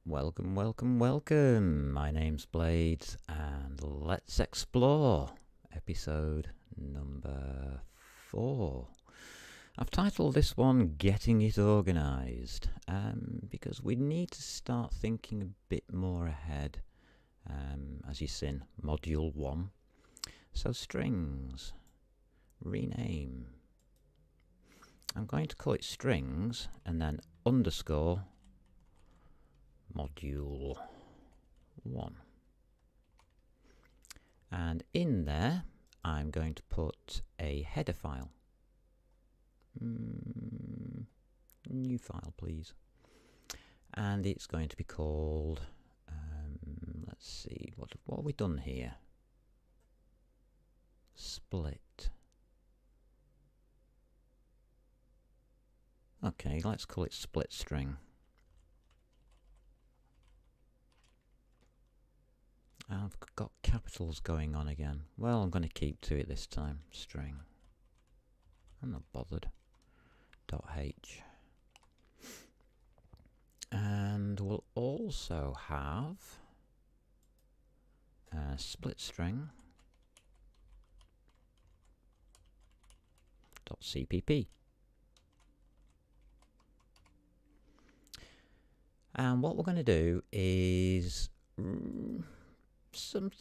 Welcome, welcome, welcome. My name's Blades, and let's explore episode number 4. I've titled this one Getting It Organised, because we need to start thinking a bit more ahead, as you've seen, Module 1. So strings, rename. I'm going to call it strings and then underscore Module 1. And in there, I'm going to put a header file. New file, please. And it's going to be called, let's see, what have we done here? Split. Okay, let's call it SplitString. I've got capitals going on again. Well, I'm going to keep to it this time. String. I'm not bothered. .h. And we'll also have SplitString. .cpp. And what we're going to do is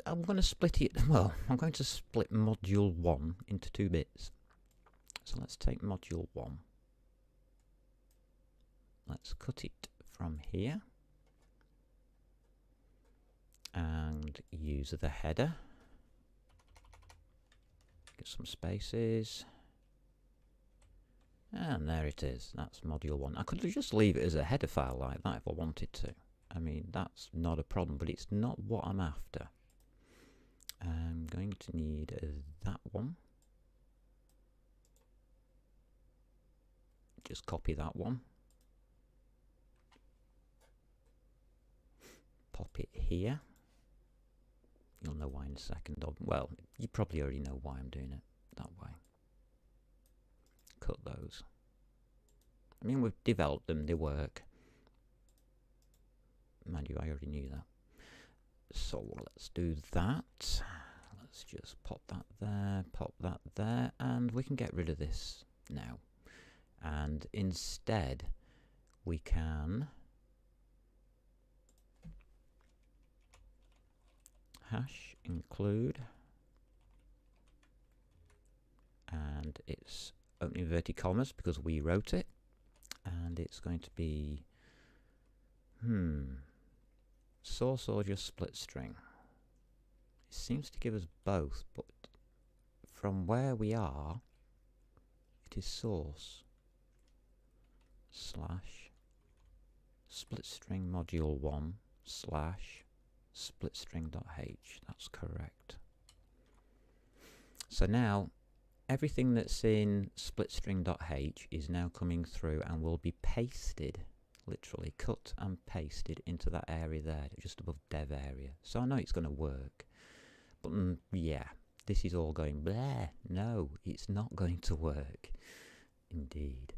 I'm going to split it. Well, I'm going to split module 1 into 2 bits. So let's take module 1. Let's cut it from here and use the header. Get some spaces. And there it is. That's module 1. I could just leave it as a header file like that if I wanted to. I mean, that's not a problem, but it's not what I'm after. I'm going to need that one. Just copy that one. Pop it here. You'll know why in a second. Well, you probably already know why I'm doing it that way. Cut those. I mean, we've developed them, they work. Mind you, I already knew that. So let's do that. Let's just pop that there, and we can get rid of this now. And instead, we can hash include, and it's opening inverted commas because we wrote it, and it's going to be source or just split string. It seems to give us both, but from where we are, it is source slash split string module 1 slash splitstring.h. That's correct. So now everything that's in splitstring.h is now coming through and will be pasted, literally cut and pasted into that area there, just above dev area. So I know it's going to work. But yeah, this is all going bleh. No, it's not going to work. Indeed.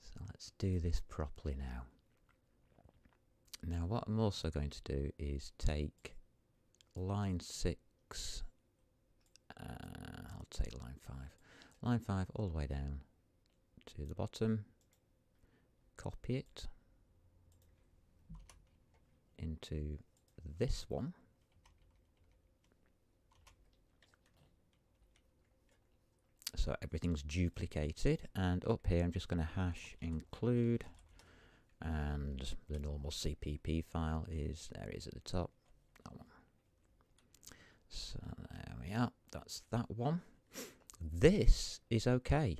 So let's do this properly now. Now what I'm also going to do is take line 6, I'll take line 5. Line 5 all the way down to the bottom. Copy it into this one. So everything's duplicated, and up here I'm just going to hash include, and the normal CPP file is, there it is at the top, that one. So there we are, that's that one. This is okay,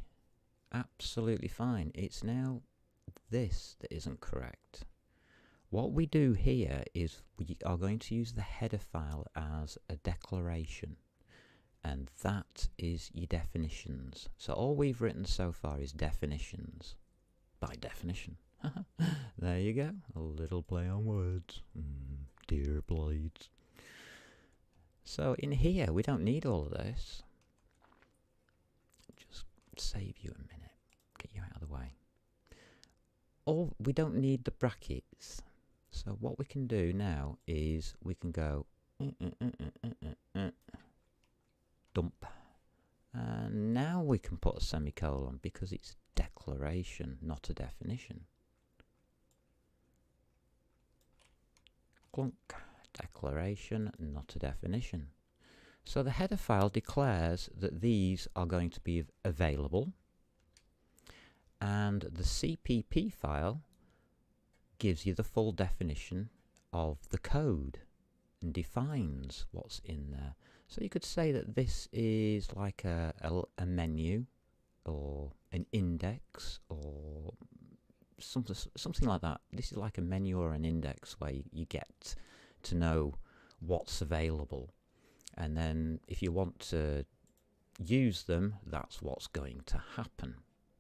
absolutely fine. It's now this that isn't correct. What we do here is we are going to use the header file as a declaration, and that is your definitions. So all we've written so far is definitions by definition. There you go, a little play on words. Dear Blades. So in here we don't need all of this. Just save you a minute, get you out of the way. We don't need the brackets. So what we can do now is we can go dump, and now we can put a semicolon because it's declaration, not a definition. Clunk, declaration, not a definition. So the header file declares that these are going to be available, and the CPP file gives you the full definition of the code and defines what's in there. So you could say that this is like a menu or an index or something like that. This is like a menu or an index where you get to know what's available, and then if you want to use them, that's what's going to happen.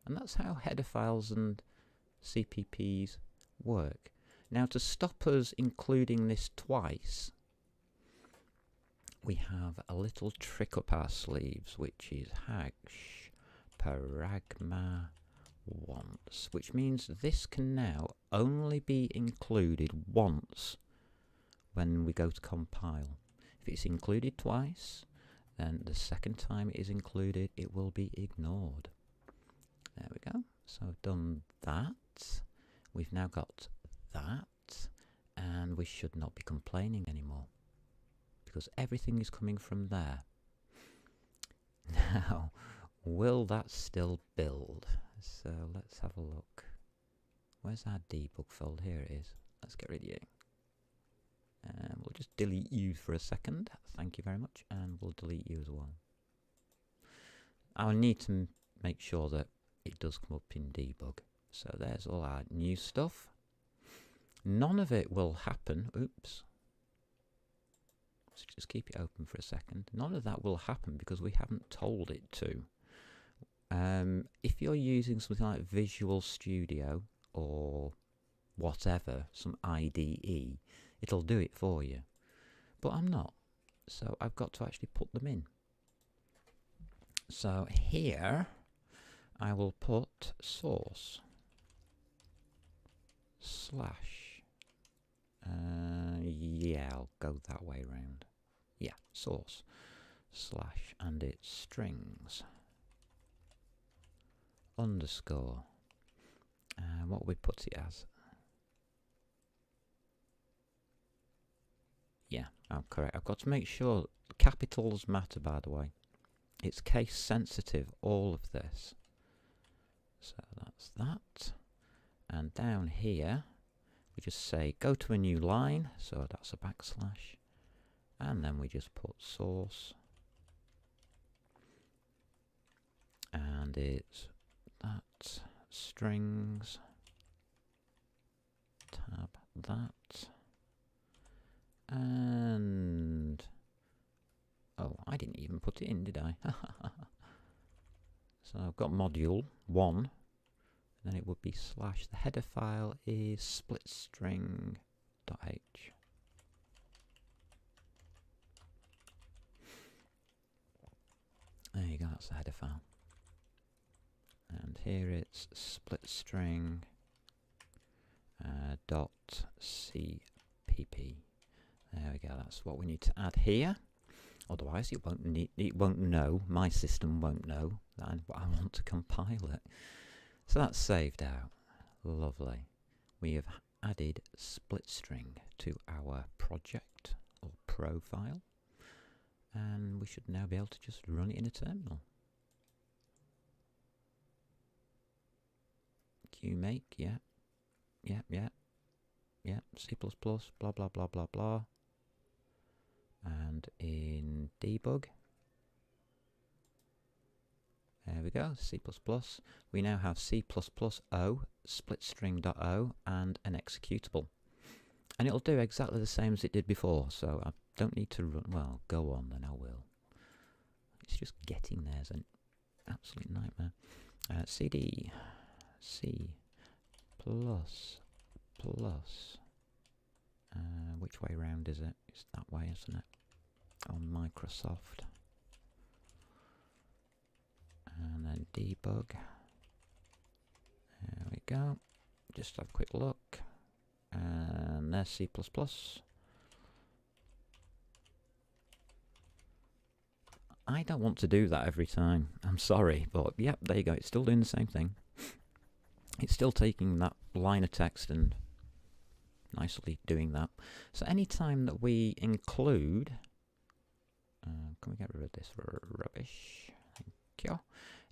And that's how header files and CPPs work. Now, to stop us including this twice, we have a little trick up our sleeves, which is hash Ragman Wants, which means this can now only be included once when we go to compile. If it's included twice, then the second time it is included, it will be ignored. There we go. So I've done that. We've now got that, and we should not be complaining anymore because everything is coming from there. Now, will that still build? So let's have a look. Where's our debug folder? Here it is. Let's get rid of you. And we'll just delete you for a second. Thank you very much. And we'll delete you as well. I'll need to make sure that it does come up in debug. So there's all our new stuff. None of it will happen. Oops. So just keep it open for a second. None of that will happen because we haven't told it to. If you're using something like Visual Studio or whatever, some IDE, it'll do it for you. But I'm not. So I've got to actually put them in. So here I will put source slash, yeah, I'll go that way round. Yeah, source slash, and it's strings underscore. What will we put it as? Yeah, I'm correct. I've got to make sure capitals matter, by the way. It's case sensitive, all of this. So that's that. And down here, we just say go to a new line. So that's a backslash. And then we just put source. And it's that strings tab that. And oh, I didn't even put it in, did I? So I've got module 1, then it would be slash. The header file is SplitString.h. There you go, that's the header file. And here it's SplitString dot CPP. There we go, that's what we need to add here. Otherwise it won't know, my system won't know that I want to compile it. So that's saved out. Lovely. We have added SplitString to our project or profile, and we should now be able to just run it in a terminal. Qmake, yeah, C++, blah blah blah blah blah. And in debug, there we go, C++. We now have C++O, SplitString.o, and an executable. And it'll do exactly the same as it did before, so I don't need to run, well, go on then, I will. It's just getting there is an absolute nightmare. CD, C++, which way round is it? It's that way, isn't it? On Microsoft. And then debug. There we go. Just have a quick look. And C++. I don't want to do that every time. I'm sorry, but yep, there you go. It's still doing the same thing. It's still taking that line of text and nicely doing that. So any time that we include, can we get rid of this rubbish? Thank you.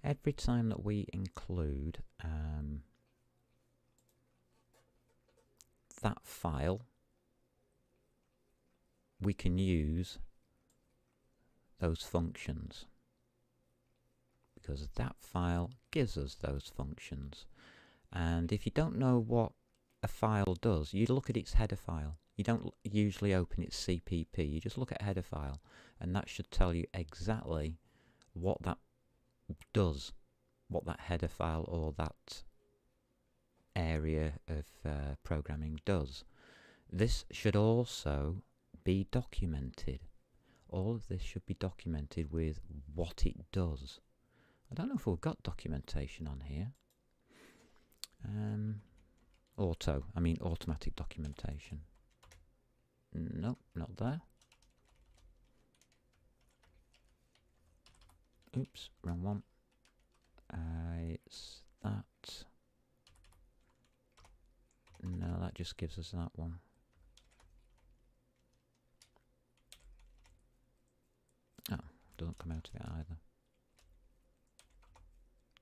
Every time that we include that file, we can use those functions, because that file gives us those functions. And if you don't know what a file does, you look at its header file. You don't usually open its CPP, you just look at header file, and that should tell you exactly what that does, what that header file or that area of programming does. This should also be documented. All of this should be documented with what it does. I don't know if we've got documentation on here. Automatic documentation. Nope, not there. Oops, wrong one. It's that. No, that just gives us that one. Oh, doesn't come out of it either.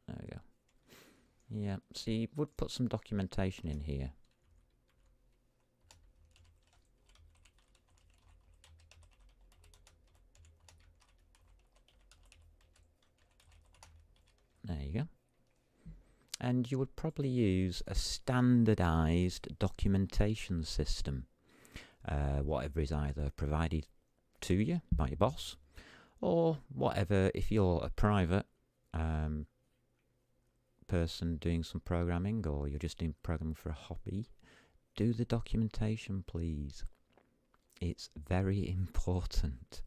There we go. Yeah, see, would put some documentation in here. There you go. And you would probably use a standardized documentation system. Whatever is either provided to you by your boss, or whatever, if you're a private person doing some programming, or you're just doing programming for a hobby, do the documentation, please. It's very important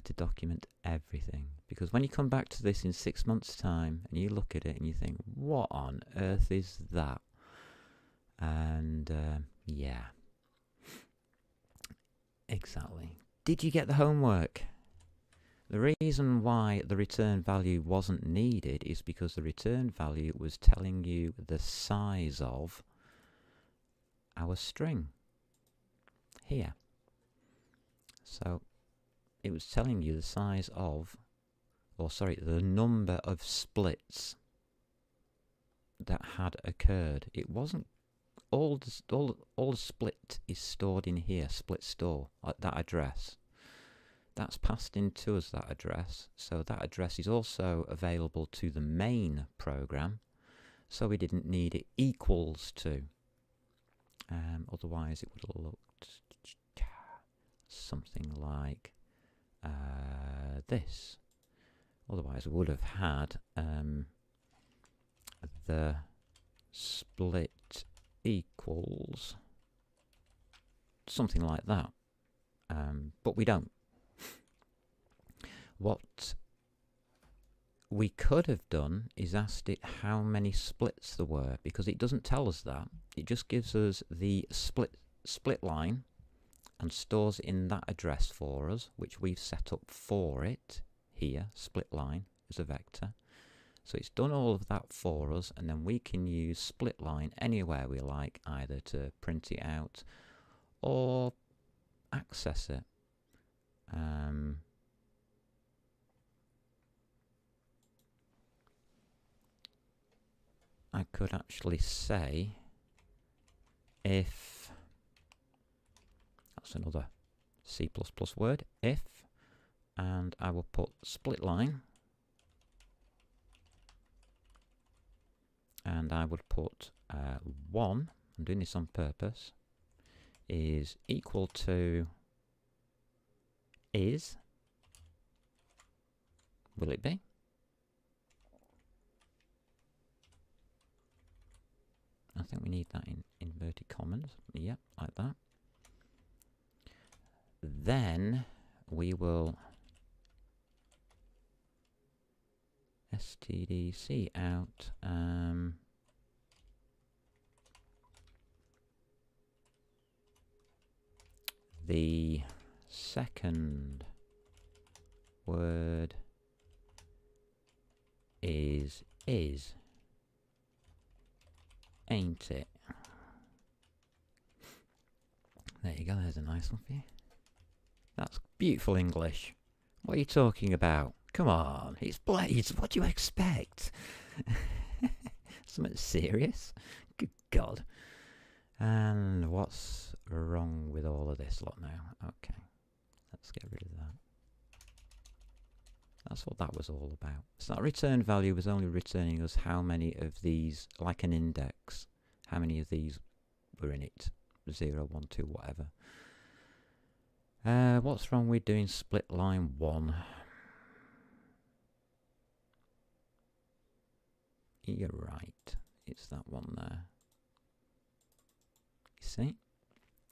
to document everything, because when you come back to this in 6 months' time and you look at it and you think, what on earth is that? And yeah, exactly. Did you get the homework? The reason why the return value wasn't needed is because the return value was telling you the size of our string here. So it was telling you the size of, or sorry, the number of splits that had occurred. It wasn't all the split is stored in here, split store, at that address. That's passed into us, that address. So that address is also available to the main program. So we didn't need it equals to. Otherwise it would have looked something like this. Otherwise we would have had the split equals something like that. But we don't. What we could have done is asked it how many splits there were, because it doesn't tell us that. It just gives us the split line and stores it in that address for us, which we've set up for it here, split line as a vector. So it's done all of that for us, and then we can use split line anywhere we like, either to print it out or access it. I could actually say, if, that's another C++ word, if, and I will put split line, and I would put 1, I'm doing this on purpose, is equal to is, will it be? I think we need that in inverted commas. Yep, like that. Then we will stdc out the second word is, ain't it? There you go, there's a nice one for you. That's beautiful English. What are you talking about? Come on, it's Blades, what do you expect? Something serious? Good God. And what's wrong with all of this lot now? Okay, let's get rid of that. That's what that was all about. So that return value was only returning us how many of these, like an index, how many of these were in it. 0, 1, 2, whatever. What's wrong with doing split line 1? You're right. It's that one there. You see?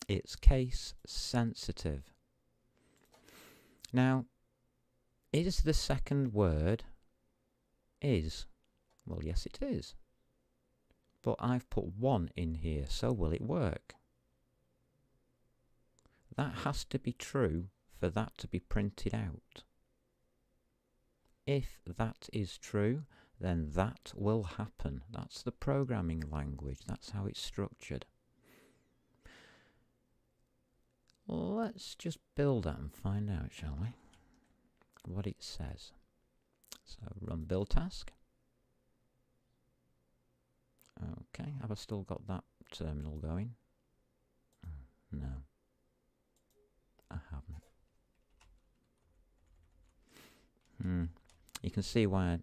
It's case sensitive. Now, is the second word is? Well, yes it is. But I've put 1 in here, so will it work? That has to be true for that to be printed out. If that is true, then that will happen. That's the programming language. That's how it's structured. Let's just build that and find out, shall we? What it says. So run build task. Okay, have I still got that terminal going? No, I haven't. You can see why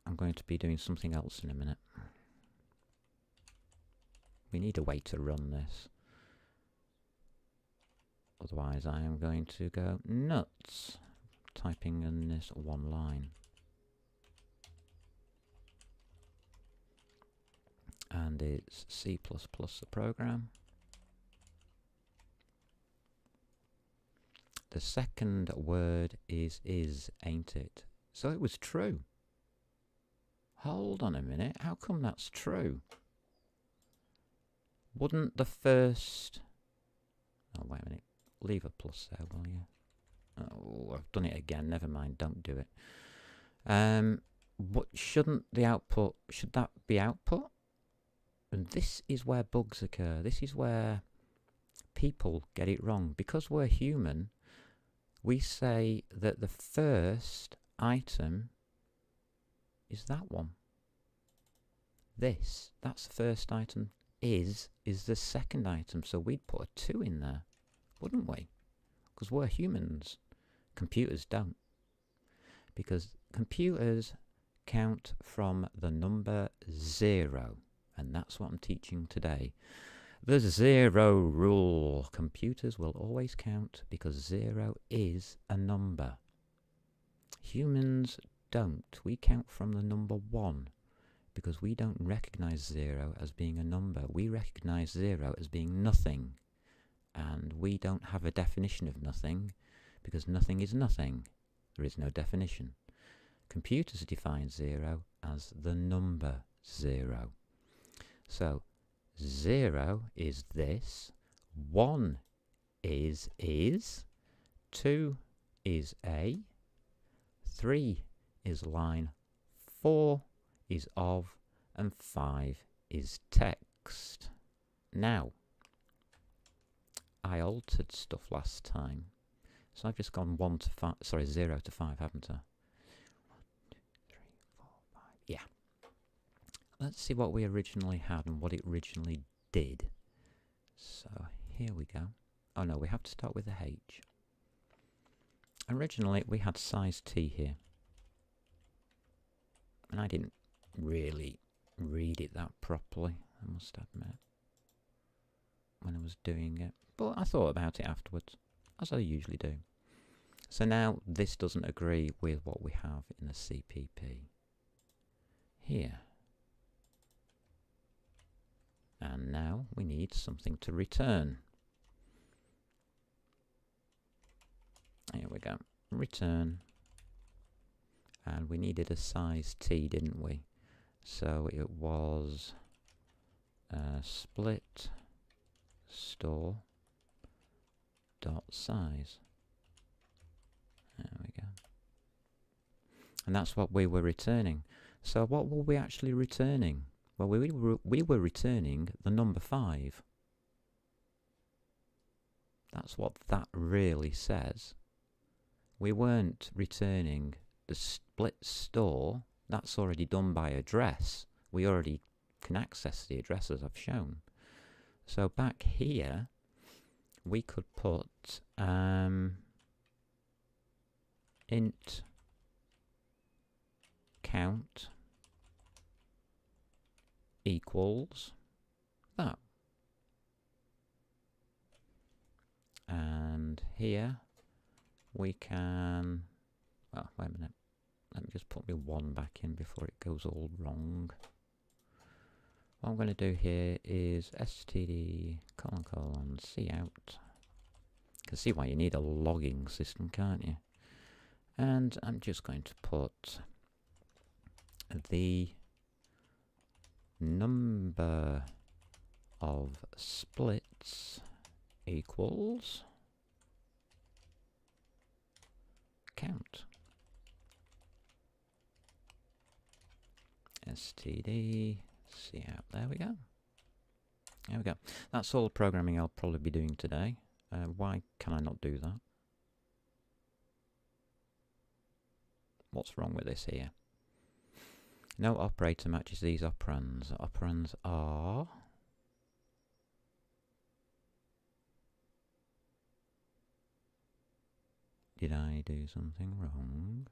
I'm going to be doing something else in a minute. We need a way to run this. Otherwise I am going to go nuts typing in this one line. And it's C++ the program. The second word is, ain't it? So it was true. Hold on a minute, how come that's true? Wouldn't the first... Oh, wait a minute. Leave a plus there, will you? Oh, I've done it again. Never mind, don't do it. But shouldn't the output... Should that be output? And this is where bugs occur. This is where people get it wrong. Because we're human, we say that the first item is that one. This, that's the first item. Is the second item. So we'd put a 2 in there, wouldn't we? Because we're humans. Computers don't. Because computers count from the number 0. And that's what I'm teaching today. The 0 rule. Computers will always count because 0 is a number. Humans don't. We count from the number 1 because we don't recognize 0 as being a number. We recognize 0 as being nothing. And we don't have a definition of nothing because nothing is nothing. There is no definition. Computers define 0 as the number 0. So 0 is this, 1 is, 2 is A, 3 is line, 4 is of, and 5 is text. Now, I altered stuff last time, so I've just gone 0 to 5, haven't I? 1, 2, 3, 4, 5, yeah. Let's see what we originally had and what it originally did. So here we go. Oh no, we have to start with the H. Originally we had size T here. And I didn't really read it that properly, I must admit, when I was doing it. But I thought about it afterwards, as I usually do. So now this doesn't agree with what we have in the CPP. Here. And now we need something to return. Here we go. Return. And we needed a size T, didn't we? So it was split store dot size. There we go. And that's what we were returning. So what were we actually returning? Well, we were returning the number 5. That's what that really says. We weren't returning the split store. That's already done by address. We already can access the address as I've shown. So back here, we could put int count equals that. And here we can, well, wait a minute. Let me just put my 1 back in before it goes all wrong. What I'm going to do here is std : cout. You can see why you need a logging system, can't you? And I'm just going to put the number of splits equals count. Std cout. There we go. There we go. That's all the programming I'll probably be doing today. Why can I not do that? What's wrong with this here? No operator matches these operands. Operands are... Did I do something wrong?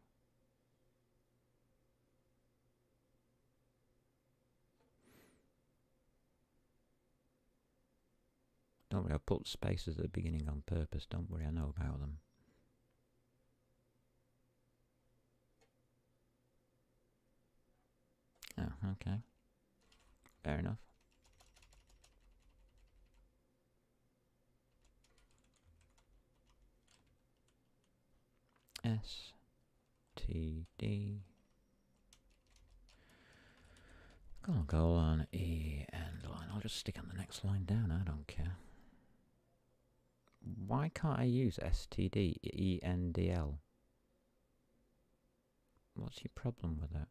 Don't worry, I put spaces at the beginning on purpose. Don't worry, I know about them. Oh, okay. Fair enough. std colon e end line. I'll just stick on the next line down, I don't care. Why can't I use std endl? What's your problem with that?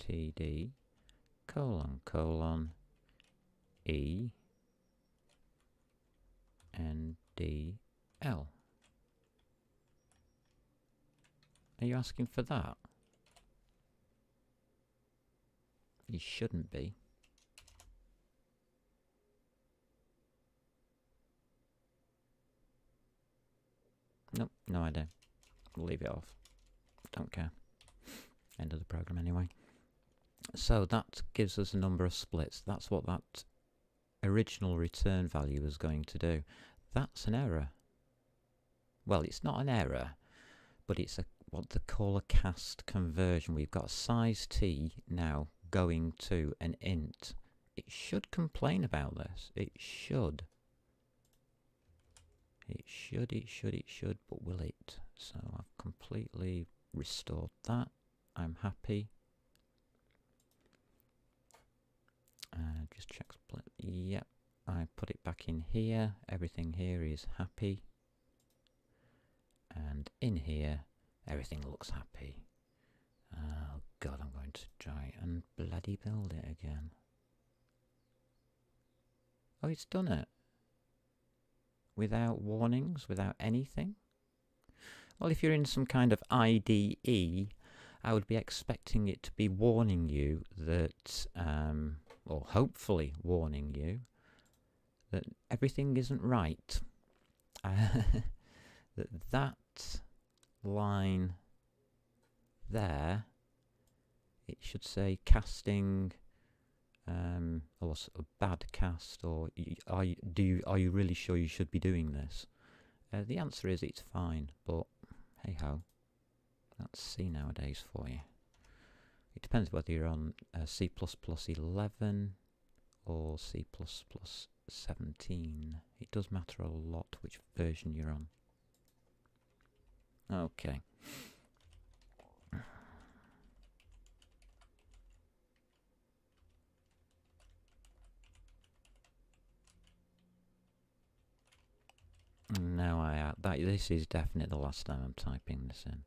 std colon e ndl. Are you asking for that? You shouldn't be. Nope, no idea. We'll leave it off. Don't care. End of the program anyway. So that gives us a number of splits. That's what that original return value is going to do. That's an error. Well, it's not an error, but it's what they call a cast conversion. We've got size t now going to an int. It should complain about this. It should. It should, but will it? So I've completely restored that. I'm happy. Just check split. Yep, I put it back in here. Everything here is happy. And in here, everything looks happy. Oh God, I'm going to try and bloody build it again. Oh, it's done it. Without warnings, without anything? Well, if you're in some kind of IDE, I would be expecting it to be warning you that, or hopefully warning you, that everything isn't right. That line there, it should say casting, or a bad cast, or are you really sure you should be doing this? The answer is it's fine, but hey ho, that's C nowadays for you. It depends whether you're on C++ 11 or C++ 17. It does matter a lot which version you're on. Okay. Now this is definitely the last time I'm typing this in.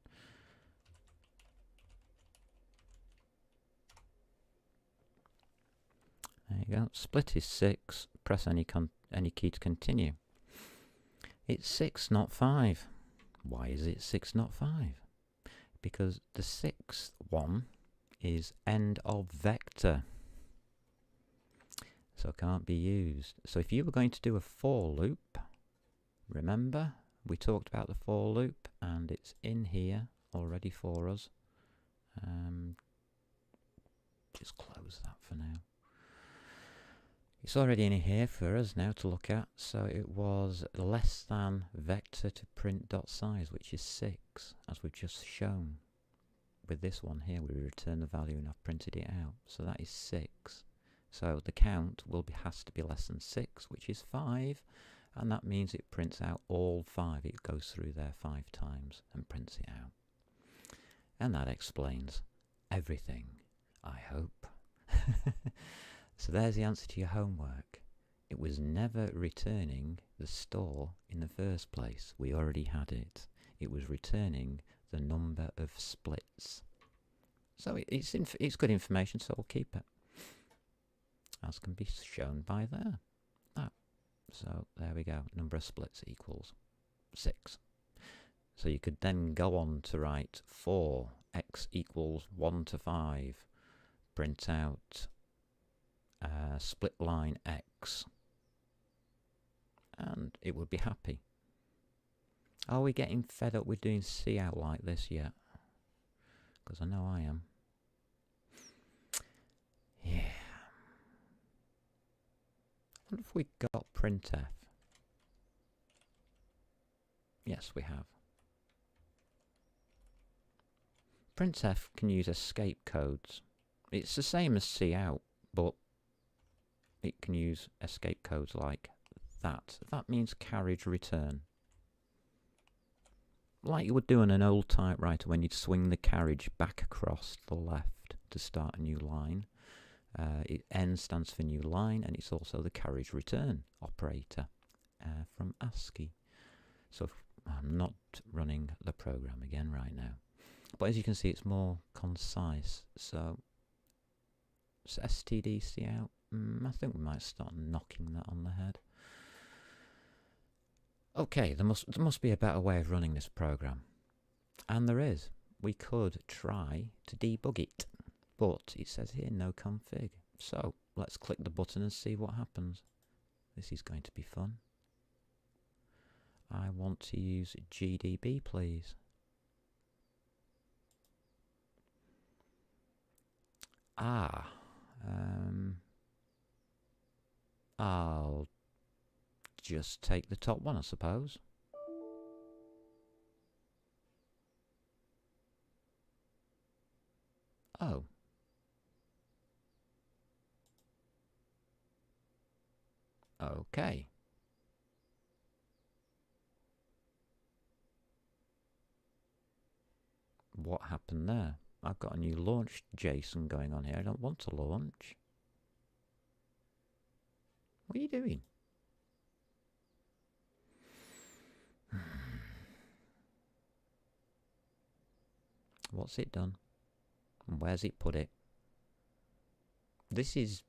There you go. Split is 6. Press any key to continue. It's 6, not 5. Why is it 6, not 5? Because the 6th one is end of vector, so can't be used. So if you were going to do a for loop, remember we talked about the for loop, and it's in here already for us. Just close that for now. It's already in here for us now to look at. So it was less than vector to print dot size, which is 6, as we've just shown. With this one here, we return the value and I've printed it out. So that is 6. So the count has to be less than 6, which is 5. And that means it prints out all 5. It goes through there 5 times and prints it out. And that explains everything, I hope. So there's the answer to your homework. It was never returning the store in the first place. We already had it. It was returning the number of splits. So it's good information, so we'll keep it. As can be shown by there. So there we go. Number of splits equals 6. So you could then go on to write for x equals 1 to 5. Print out split line x. And it would be happy. Are we getting fed up with doing C out like this yet? Because I know I am. Yeah. I wonder if we got printf. Yes, we have. Printf can use escape codes. It's the same as C out, but it can use escape codes like that. That means carriage return. Like you would do on an old typewriter when you'd swing the carriage back across the left to start a new line. N stands for new line, and it's also the carriage return operator from ASCII. So I'm not running the program again right now. But as you can see, it's more concise. So std cout, I think we might start knocking that on the head. Okay, there must be a better way of running this program. And there is. We could try to debug it. But it says here no config. So let's click the button and see what happens. This is going to be fun. I want to use GDB, please. I'll just take the top one, I suppose. Oh. Okay. What happened there? I've got a new launch JSON going on here. I don't want to launch. What are you doing? What's it done? And where's it put it? This is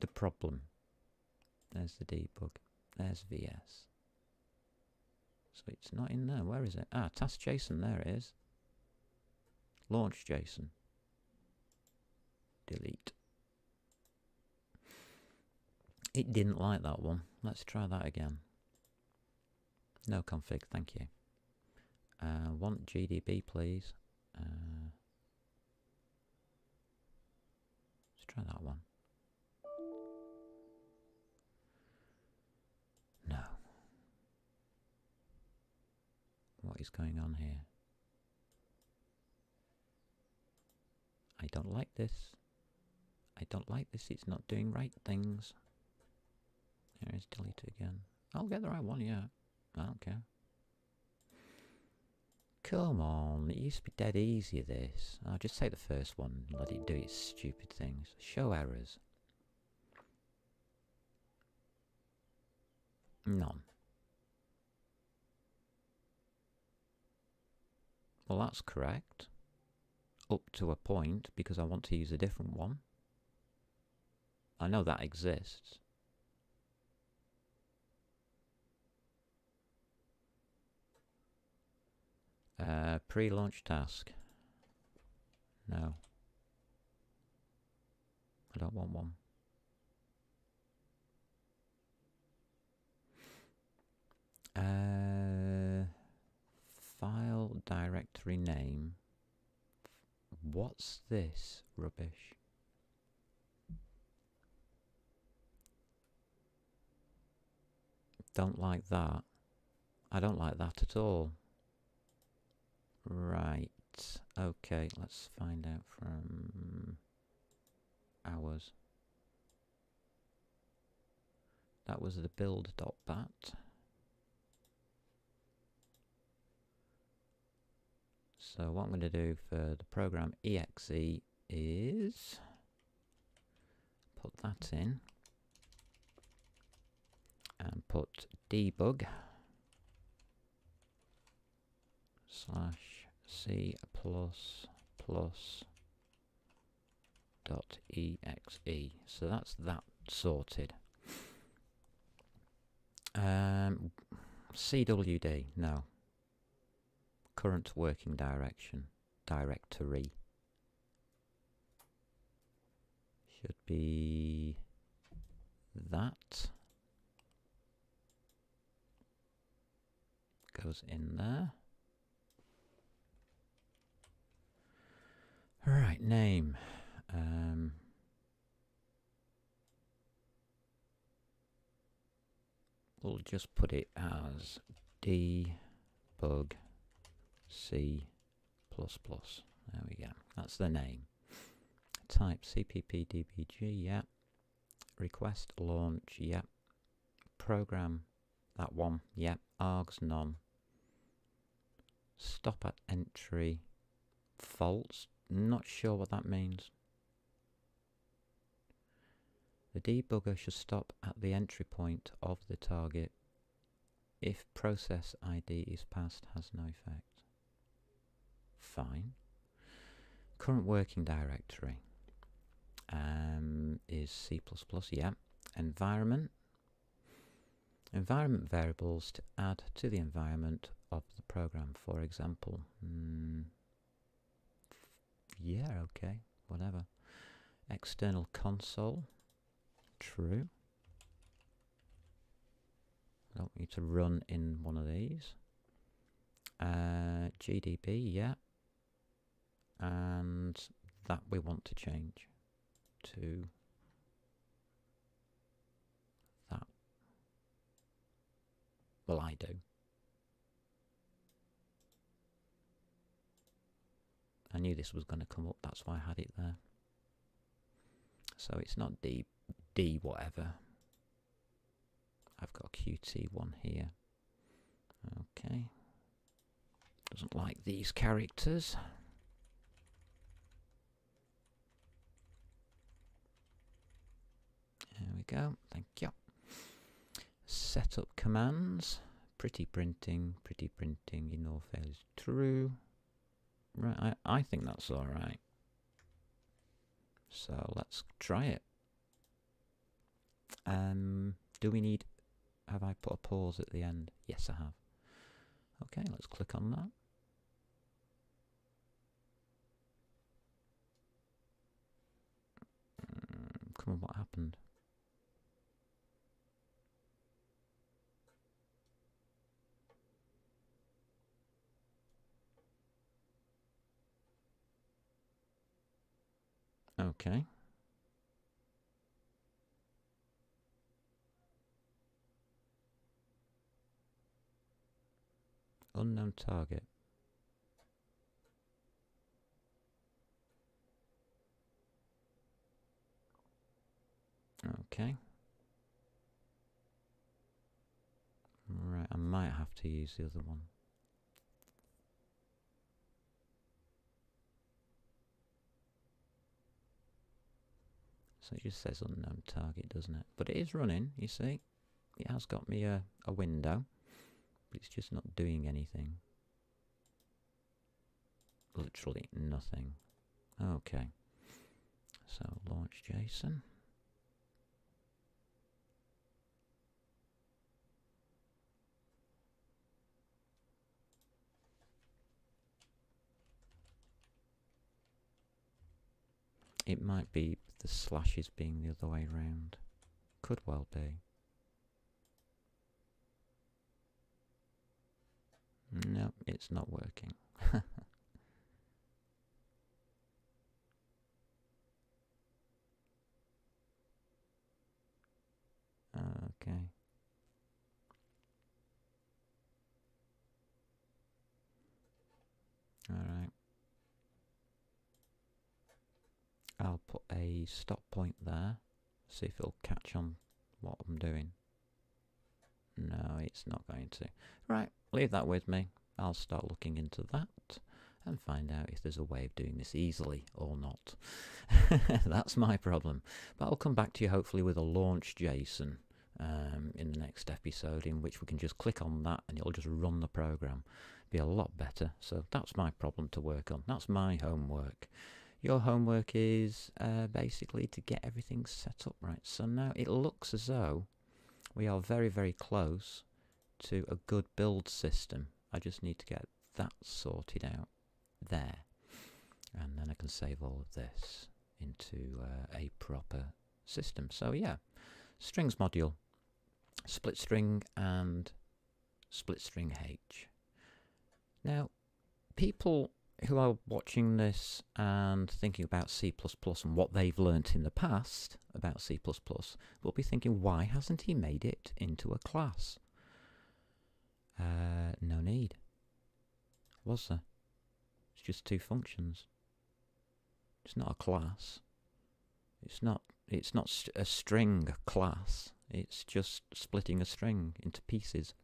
the problem. There's the debug. There's VS. So it's not in there. Where is it? Ah, task JSON. There it is. Launch JSON. Delete. It didn't like that one. Let's try that again. No config, thank you. Want GDB, please. Let's try that one. No. What is going on here? I don't like this. I don't like this. It's not doing right things. There is delete again. I'll get the right one, yeah. I don't care. Come on, it used to be dead easy, this. I'll just take the first one and let it do its stupid things. Show errors. None. Well, that's correct. Up to a point, because I want to use a different one. I know that exists. Pre-launch task. No. I don't want one. File directory name. What's this rubbish? Don't like that. I don't like that at all. Right. Okay, let's find out from ours. That was the build.bat. So what I'm going to do for the program exe is put that in and put debug /c++ .exe. So that's that sorted. CWD, no. Current working directory. Should be that. Goes in there. Right, name. We'll just put it as debug C++. There we go. That's the name. Type cppdbg, yeah. Request launch, yeah. Program, that one, yeah. Args none. Stop at entry false. Not sure what that means. The debugger should stop at the entry point of the target. If process ID is passed, has no effect. Fine. Current working directory is C++, yeah. Environment. Environment variables to add to the environment of the program, for example. Yeah, okay, whatever. External console. True. I don't need to run in one of these. GDB, yeah. And that we want to change to that. Well, I do. I knew this was going to come up, that's why I had it there. So it's not D whatever. I've got a Qt1 here. Okay. Doesn't like these characters. There we go, thank you. Setup commands. Pretty printing, ignore fails true. Right, I think that's alright. So let's try it. Do we need, have I put a pause at the end? Yes, I have. Okay, let's click on that. Come on, what happened? Okay. Unknown target. Okay. Right, I might have to use the other one. So it just says unknown target, doesn't it? But it is running, you see. It has got me a window, but it's just not doing anything. literally nothing. Okay, so launch JSON. It might be the slashes being the other way around. Could well be. No, it's not working. Okay. Alright. I'll put a stop point there. See if it'll catch on what I'm doing. No, it's not going to. Right, leave that with me. I'll start looking into that and find out if there's a way of doing this easily or not. That's my problem. But I'll come back to you hopefully with a launch JSON in the next episode, in which we can just click on that and it'll just run the program. Be a lot better. So that's my problem to work on. That's my homework. Your homework is basically to get everything set up right. So now it looks as though we are very, very close to a good build system. I just need to get that sorted out there. And then I can save all of this into a proper system. So yeah, strings module, SplitString and SplitString H. Now, people who are watching this and thinking about C++ and what they've learnt in the past about C++ will be thinking, why hasn't he made it into a class? No need. Was there? It's just two functions. It's not a class. It's not a string class. It's just splitting a string into pieces.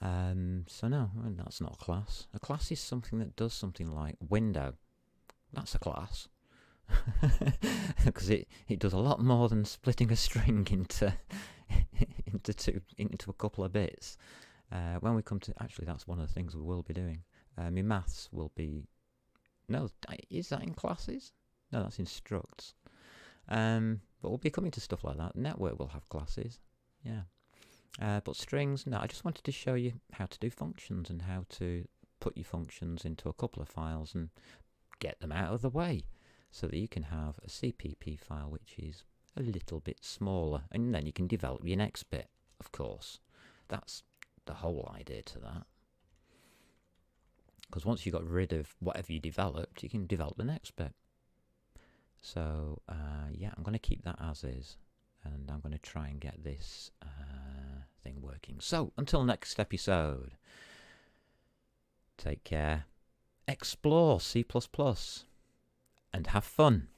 So no, that's not a class. A class is something that does something like window. That's a class. Because it does a lot more than splitting a string into into a couple of bits. When we come to, actually that's one of the things we will be doing. My maths will be, no, is that in classes? No, that's in structs. But we'll be coming to stuff like that. Network will have classes, yeah. But strings, no, I just wanted to show you how to do functions and how to put your functions into a couple of files and get them out of the way so that you can have a CPP file which is a little bit smaller, and then you can develop your next bit, of course. That's the whole idea to that. Because once you got rid of whatever you developed, you can develop the next bit. So, yeah, I'm going to keep that as is, and I'm going to try and get this thing working. So, until next episode, take care, explore C++, and have fun.